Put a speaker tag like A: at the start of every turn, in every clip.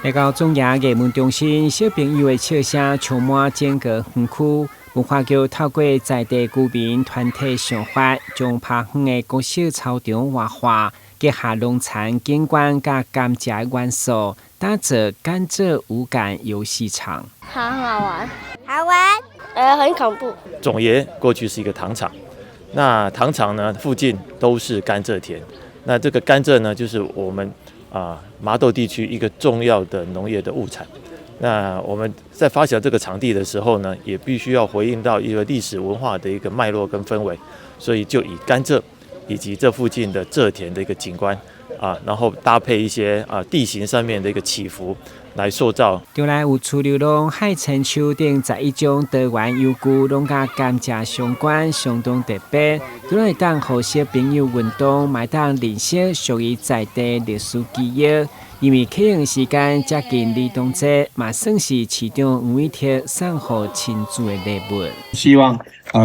A: 来到中央艺文中心，小朋友的笑声充满整个园区。文化局透过在地居民团体想法，将拍远的国小操场活化，结合农产景观加甘蔗元素，打造甘蔗无感游戏场。
B: 很好玩，
C: 好玩，
B: 很恐怖。
D: 总爷过去是一个糖厂，那糖厂呢附近都是甘蔗田，那这个甘蔗呢就是我们麻豆地区一个重要的农业的物产。那我们在发展这个场地的时候呢，也必须要回应到一个历史文化的一个脉络跟氛围，所以就以甘蔗以及这附近的蔗田的一个景观然后搭配一些地形上面的一个起伏来塑造。
A: 将来有出流浪海青树等11种台湾优具，拢甲甘蔗相关，相当特别。都会当互小朋友运动，买当认识属于在地历史记忆。因为启用时间接近儿童节，嘛算是市长黄伟哲送予亲子的礼物。
E: 希望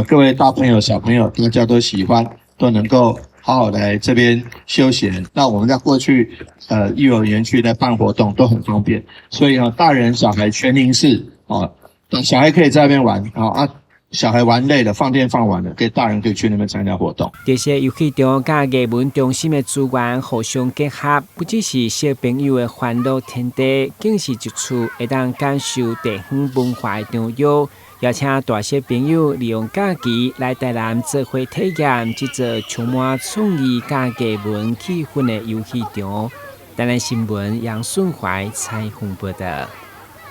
E: 各位大朋友小朋友大家都喜欢，都能够好好来这边休闲。那我们在过去幼儿园区来办活动都很方便，所以大人小孩全龄式小孩可以在那边玩小孩玩累了，放电放完了，大人可以去那边参加活动。
A: 这些游戏场甲艺文中心的资源互相结合，不只是小朋友的欢乐天地，更是一处会当感受地方文化的场域。邀请大小朋友利用假期来台南做伙体验这座充满创意甲艺文气氛的游戏场。台南新闻杨顺怀采访报道。